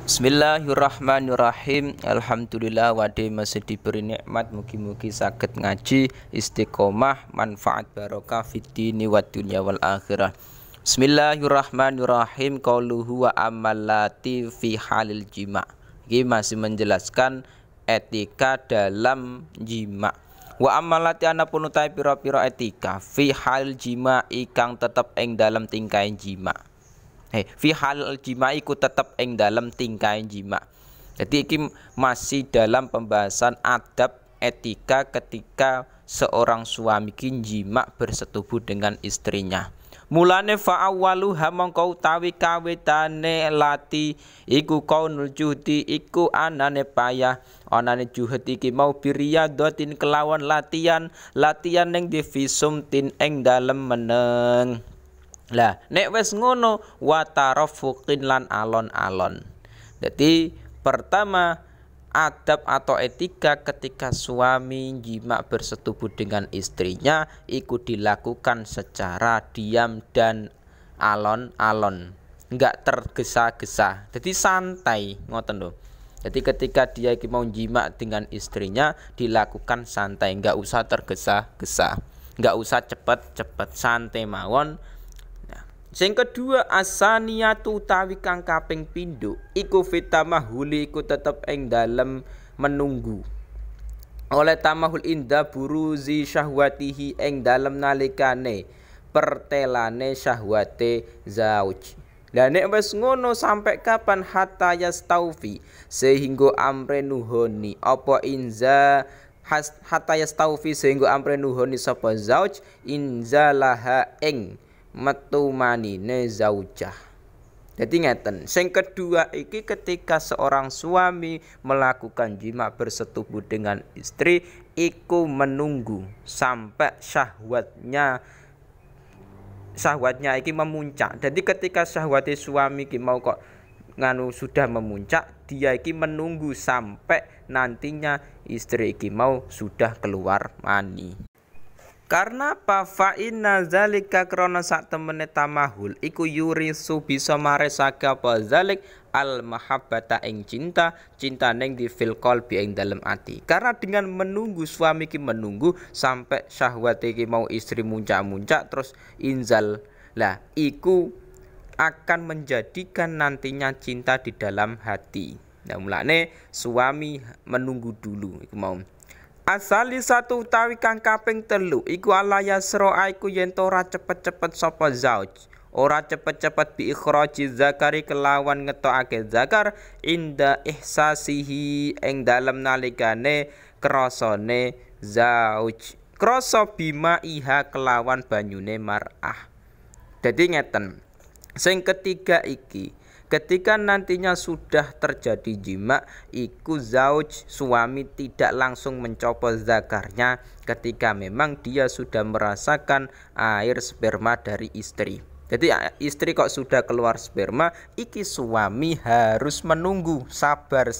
Bismillahirrahmanirrahim. Alhamdulillah wade masih diberi nikmat, mugi-mugi saged ngaji istiqomah manfaat barokah fid dini wad dunya wal akhirah. Bismillahirrahmanirrahim. Qauluhu wa amalati fi halil jima'. Ini masih menjelaskan etika dalam jima'. Wa amalati anapun utai pira-pira etika fi halil jima' ikang tetep ing dalam tingkah jima'. Fi hal jima iku tetep ing dalam tingkah jima. Jadi iki masih dalam pembahasan adab etika ketika seorang suami jima bersetubuh dengan istrinya. Mulane fa awwalu hamangka utawi kawitane lati iku kaunul juhdi iku anane payah, anane juhud iki mau biriyadatin kelawan latihan ning divisum tin ing dalem meneng. Lah nek wis ngono wa tarafuqin lan alon-alon. Jadi pertama adab atau etika ketika suami jima bersetubuh dengan istrinya iku dilakukan secara diam dan alon-alon, enggak tergesa-gesa. Jadi santai ngoten lho. Jadi ketika dia mau jima dengan istrinya dilakukan santai, enggak usah tergesa-gesa, enggak usah cepet-cepet, santai mawon. Sing kedua asaniyatu utawi kang kaping pindho iku fitamahuli iku tetep ing dalem menunggu. Oleh tamahul inda buruzi syahwatihi ing dalem nalikane pertelane syahwate zauj. Lah nek wis ngono sampai kapan hatta yastaufi sehingga amre nuhoni apa inza hatta yastaufi sehingga amre nuhoni sapa zauj inzalaha ing metu manine zaujah. Jadi ngeten, sing kedua iki ketika seorang suami melakukan jima bersetubuh dengan istri iku menunggu sampai syahwatnya iki memuncak. Jadi ketika syahwati suami iki mau kok sudah memuncak, dia iki menunggu sampai nantinya istri iki mau sudah keluar mani. Karena apa? Fa inna zalika krana sak temene tamahul iku yurisu bisa maresake apa zalik al mahabbata ing cinta ning di fil qalbi ing dalem ati. Karena dengan menunggu suami ki menunggu sampai syahwat iki mau istri muncak-muncak terus inzal. Lah iku akan menjadikan nantinya cinta di dalam hati. Nah mulane suami menunggu dulu iku mau. Asali satu utawi kang kaping telu iku alaya sira iku yen ora cepet-cepet sapa zauj, ora cepet-cepet bi ikhraji zakari kelawan ngetokake zakar inda ihsasihi ing dalem nalikane krasane zauj, krasa bima iha kelawan banyune mar'ah. Dadi ngeten, sing ketiga iki ketika nantinya sudah terjadi jima, iku zauj suami tidak langsung mencopot zakarnya ketika memang dia sudah merasakan air sperma dari istri. Jadi istri kok sudah keluar sperma, iki suami harus menunggu, sabar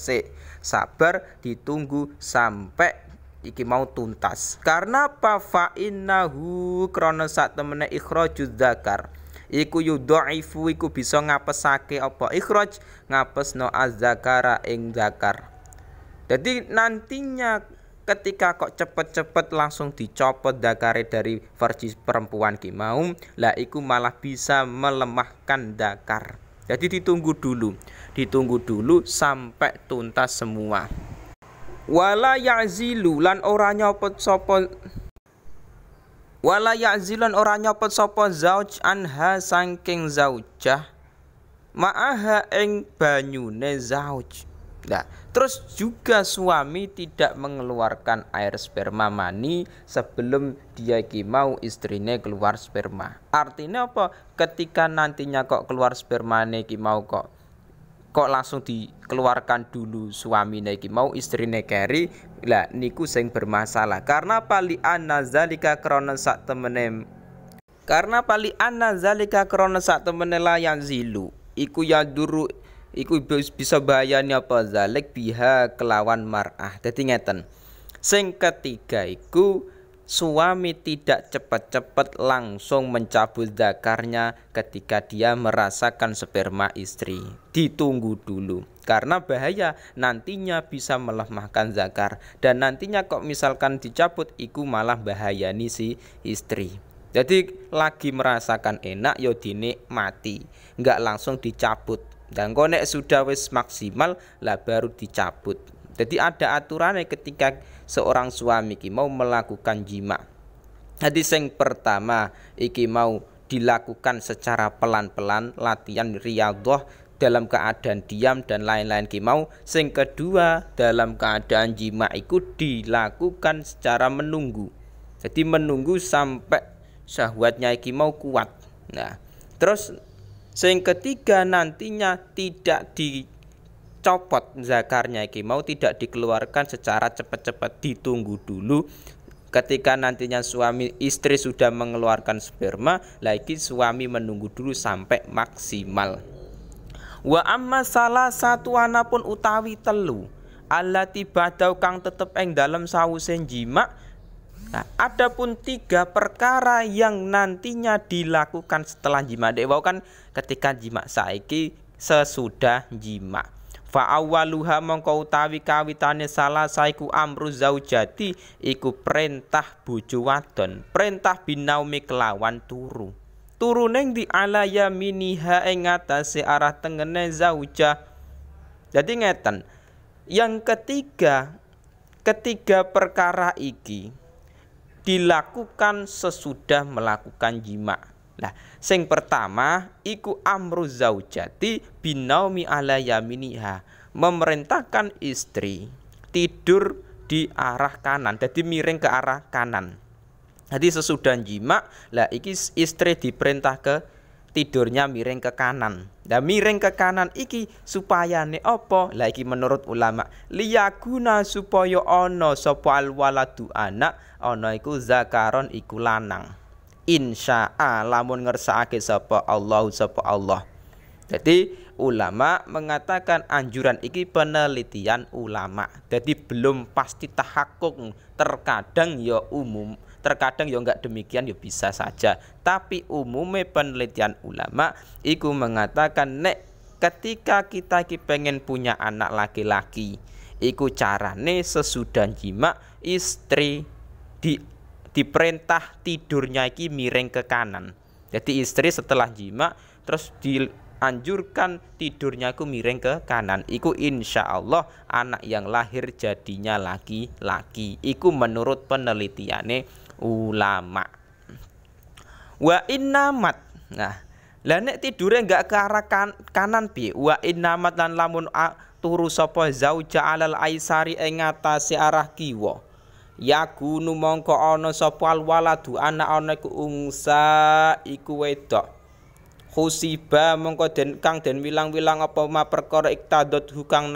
ditunggu sampai iki mau tuntas. Karena apa? Fa innahu krana sak temene ikhrajuz zakar iku yudhaifu iku bisa ngapesake apa ikhraj ngapesno az-zakara ing zakar. Jadi nantinya ketika kok cepet-cepet langsung dicopot zakare dari farji perempuan ki mau, lah iku malah bisa melemahkan zakar. Jadi ditunggu dulu sampai tuntas semua. Wala ya'zilu lan ora nyopot sapa wala ya'zilan ora nyopot sapa zauj anha saking zaujah ma'aha ing banyune zauj. Nah, terus juga suami tidak mengeluarkan air sperma mani sebelum dia ki mau istrine keluar sperma. Artinya apa? Ketika nantinya kok keluar spermane ki mau kok langsung dikeluarkan dulu suamine iki mau istrine keri, lah niku sing bermasalah. Karena pali anna zalika krana sak temene la yanzilu iku yaduru iku bisa bahayani apa zalik biha kelawan mar'ah. Dadi ngeten, sing ketiga iku suami tidak cepat-cepat langsung mencabut zakarnya ketika dia merasakan sperma istri. Ditunggu dulu. karena bahaya nantinya bisa melemahkan zakar, dan nantinya kok misalkan dicabut iku malah bahayani si istri. Jadi lagi merasakan enak yo dinikmati, nggak langsung dicabut. Dan kok nek sudah wis maksimal lah baru dicabut. Jadi ada aturannya ketika seorang suami ki mau melakukan jima. Jadi sing pertama iki mau dilakukan secara pelan-pelan, latihan riyadhah dalam keadaan diam dan lain-lain ki mau. Sing kedua dalam keadaan jima iku dilakukan secara menunggu. Jadi menunggu sampai syahwatnya iki mau kuat. Nah, terus sing ketiga nantinya tidak dicopot zakarnya iki mau, tidak dikeluarkan secara cepat-cepat, ditunggu dulu. Ketika nantinya suami istri sudah mengeluarkan sperma, lagi suami menunggu dulu sampai maksimal. Wa amma salah satu anapun utawi telu allati badau kang tetep ing dalam sawusen jima. Nah, adapun 3 perkara yang nantinya dilakukan setelah jima. Dek wau kan ketika jima, saiki sesudah jima. Fa awwaluha mongko utawi kawitane salah saiku amru zaujati iku perintah bojo wadon, perintah binaumi kelawan turu. Turu ning di ala yaminiha ing ngatasé arah tengene zauja. Jadi ngeten. Yang ketiga perkara iki dilakukan sesudah melakukan jima. Nah, sing pertama iku amru zaujati binaumi ala yaminiha, memerintahkan istri tidur di arah kanan, jadi miring ke arah kanan. Jadi sesudah jima, lah iki istri diperintah ke tidurnya miring ke kanan. Nah, miring ke kanan iki supaya ne apa? Lah iki menurut ulama liyaguna supaya ana sapa alwaladu anak, ana iku zakaron iku lanang. Insya'a lamun ngersakake sapa Allah. Jadi ulama mengatakan anjuran iki penelitian ulama. Jadi belum pasti tahakkuk, terkadang ya umum, terkadang ya enggak demikian, ya bisa saja. Tapi umumnya penelitian ulama iku mengatakan nek ketika kita iki pengen punya anak laki-laki, iku carane sesudah jima istri diperintah tidurnya iki miring ke kanan. Jadi istri setelah jima terus dianjurkan tidurnya iku miring ke kanan. Iku insya Allah anak yang lahir jadinya laki-laki. Iku menurut penelitiane ulama. Wa innamat. Nah, lah nek tidure enggak ke arah kanan piye? Wa innamat lan lamun turu sapa zauja alal aisari ing ngatasé arah kiwa. Yakunu mongko ana sapa waladu anak ana iku ungsa iku wedok. Khusiba mongko kang den wilang-wilang apa ma perkara iktadot hu kang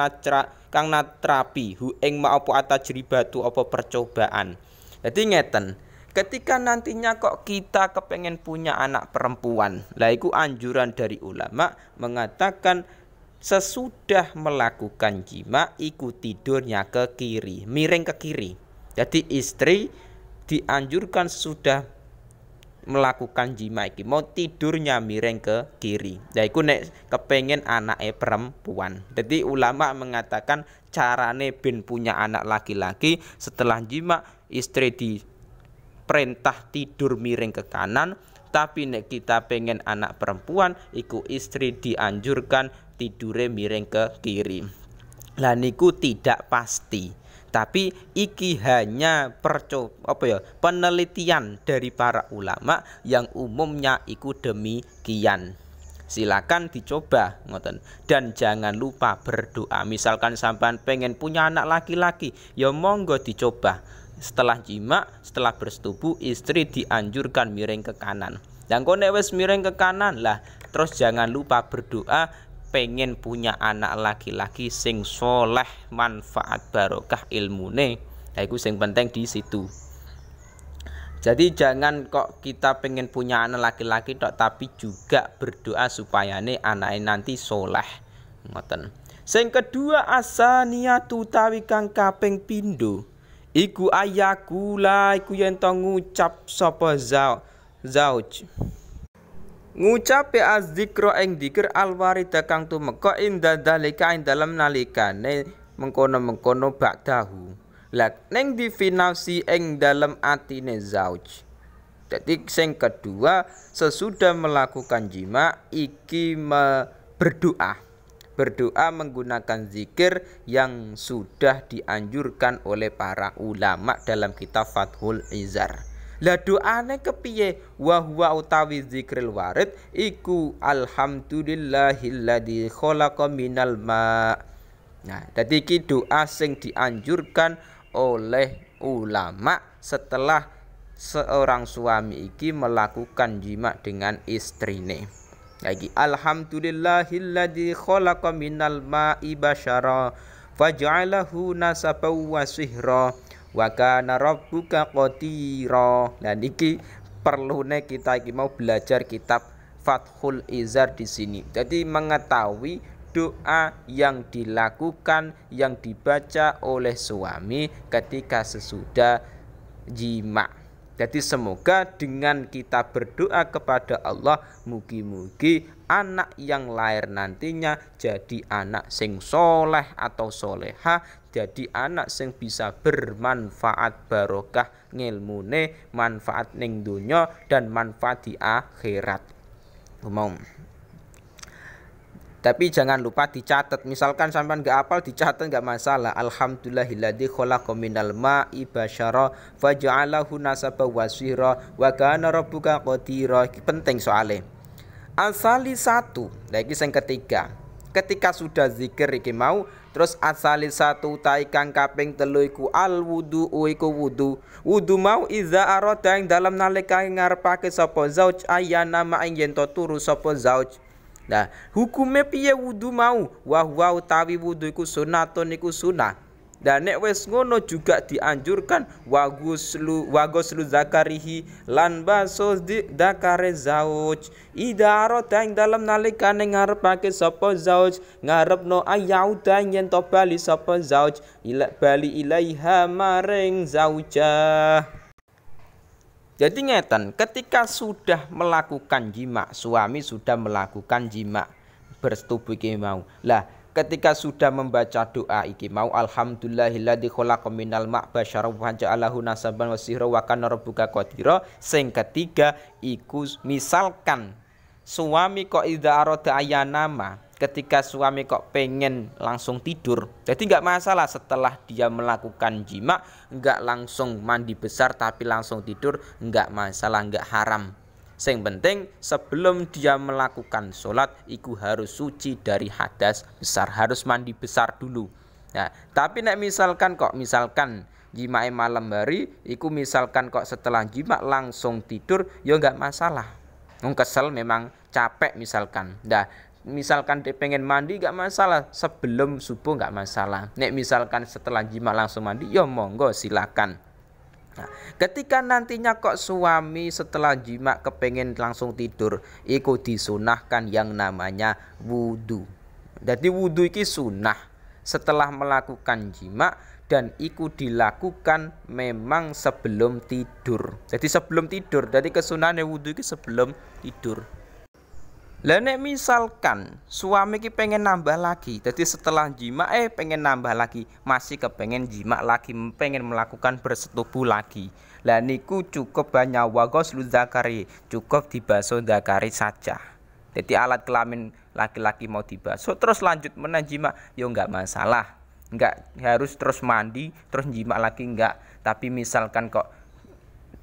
natrapi hu ing ma apa atajribatu apa percobaan. Jadi ngeten, ketika nantinya kok kita kepengen punya anak perempuan, lah iku anjuran dari ulama mengatakan sesudah melakukan jima iku tidurnya ke kiri, miring ke kiri. Jadi istri dianjurkan sudah melakukan jima iki mau tidurnya miring ke kiri. Yaiku nek kepengen anake perempuan. Jadi ulama mengatakan carane ben punya anak laki-laki setelah jima istri diperintah tidur miring ke kanan. Tapi nek kita pengen anak perempuan iku istri dianjurkan tidure miring ke kiri. Lah niku tidak pasti. Tapi iki hanya penelitian dari para ulama yang umumnya iku demikian. Silakan dicoba ngoten. Dan jangan lupa berdoa. Misalkan sampean pengen punya anak laki-laki, ya monggo dicoba. Setelah jima, setelah bersetubuh, istri dianjurkan miring ke kanan. Dan kok nek wis miring ke kanan lah, terus jangan lupa berdoa pengen punya anak laki-laki sing soleh, manfaat barokah ilmune. Nah, itu sing penting di situ. Jadi jangan kok kita pengen punya anak laki-laki tok, tapi juga berdoa supaya anaknya nanti soleh. Ngoten. Sing kedua asaniyatu tawi kang kaping pindho iku ayakula iku yen to ngucap sapa zauj. ngucape azzikra ing dzikir alwarida kang tumeka inda dalika ing dalem nalikane mengkono-mengkono ba'dahu. Lah ning di finafsi ing dalem atine zauj. Jadi sing kedua sesudah melakukan jima iki berdoa. Berdoa menggunakan zikir yang sudah dianjurkan oleh para ulama dalam kitab Fathul Izar. Lah doane kepiye? Wa huwa utawi zikril warid iku alhamdulillahilladzi khalaqa minal ma. Nah, dadi iki doa sing dianjurkan oleh ulama setelah seorang suami iki melakukan jima dengan istrine. Lagi alhamdulillahilladzi khalaqa minal ma'i basyara faj'alahu nasaban wa sihra wa kana rabbuka qadira. Nah niki perlune kita iki mau belajar kitab Fathul Izar di sini. Jadi mengetahui doa yang dilakukan yang dibaca oleh suami ketika sesudah jima. Jadi semoga dengan kita berdoa kepada Allah, mugi-mugi anak yang lahir nantinya jadi anak sing soleh atau soleha, jadi anak sing bisa bermanfaat barokah ngilmune, manfaat ning dunya dan manfaat di akhirat. Umum. Tapi jangan lupa dicatat. Misalkan sampean nggak hafal, dicatat nggak masalah. Alhamdulillahilladzi khalaqa minal ma'i basyara faj'alahu nasaban wa sihra wa kana rabbuka qadira. Ini penting soalnya. Asali satu. Nah iki sing ketiga. Ketika sudah zikir iki mau, terus asali satu tai kang kaping 3 iku al wudu iku wudu. Wudu mau iza arada ing dalam nalika ngarepake sapa zauj ayana ma ing yen turu sapa zauj. Nah, hukume piye wudu mau? Wa utawi wudu iku sunatun iku sunah. Dan nek wis ngono juga dianjurkan wa ghuslu zakarihi lan baso zakare zauj. Ida arada ing dalem nalikane ngarepake sapa zauj, ngarepno ayauda yen to bali sapa zauj, bali ilaiha maring zaujah. Jadi ngeten, ketika sudah melakukan jima, suami sudah melakukan jima bersetubuh iki mau. Lah, ketika sudah membaca doa iki mau alhamdulillahilladzi khalaqa minal ma' basyara wa ja'alahu nasaban wa sihra wa kana rabbuka qadira. Sing ketiga iku misalkan suami kok idza arada ayanama, ketika suami kok pengen langsung tidur, jadi nggak masalah setelah dia melakukan jima nggak langsung mandi besar tapi langsung tidur, nggak masalah, nggak haram. Yang penting sebelum dia melakukan sholat iku harus suci dari hadas besar, harus mandi besar dulu. Nah, tapi nek misalkan jima malam hari iku misalkan kok setelah jima langsung tidur, ya nggak masalah. Kesel memang capek misalkan. Nah, misalkan dia pengen mandi gak masalah, sebelum subuh gak masalah. Nek misalkan setelah jima langsung mandi, ya monggo silakan. Nah, ketika nantinya kok suami setelah jima kepengen langsung tidur, iku disunahkan yang namanya wudu. Jadi wudu iki sunah setelah melakukan jima dan iku dilakukan memang sebelum tidur. Jadi sebelum tidur, jadi kesunahan wudu iki sebelum tidur. Lah nek misalkan suami ki pengen nambah lagi, jadi setelah jima pengen nambah lagi, masih kepengen jima lagi, pengen melakukan bersetubuh lagi. Lah niku cukup banyak ghuslu zakari, cukup dibasuh zakari saja. Jadi alat kelamin laki-laki mau dibasuh terus lanjut menajima, ya enggak masalah. Enggak harus terus mandi, terus jima lagi enggak. Tapi misalkan kok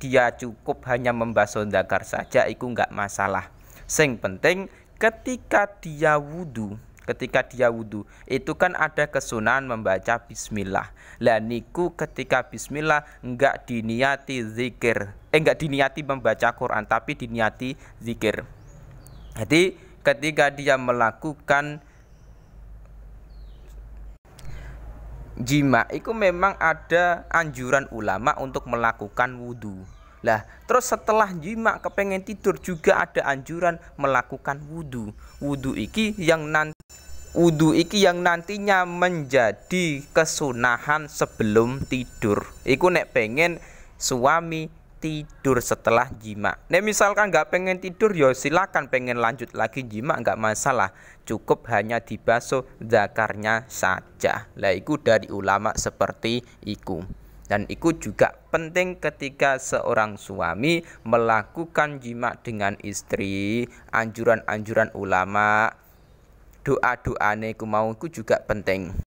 dia cukup hanya membasuh zakar saja, itu enggak masalah. Sing penting ketika dia wudu itu kan ada kesunahan membaca bismillah. Lah niku ketika bismillah enggak diniati zikir, enggak diniati membaca Quran tapi diniati zikir. Jadi ketika dia melakukan jima itu memang ada anjuran ulama untuk melakukan wudu. Lah, terus setelah jima kepengen tidur juga ada anjuran melakukan wudu. Wudu iki yang nantinya menjadi kesunahan sebelum tidur. Iku nek pengen suami tidur setelah jima. Nek misalkan nggak pengen tidur, ya silakan, pengen lanjut lagi jima nggak masalah. Cukup hanya dibasuh zakarnya saja. Lah iku dari ulama seperti iku. Dan itu juga penting ketika seorang suami melakukan jima dengan istri. Anjuran-anjuran ulama, doa-doane ku mau ku juga penting.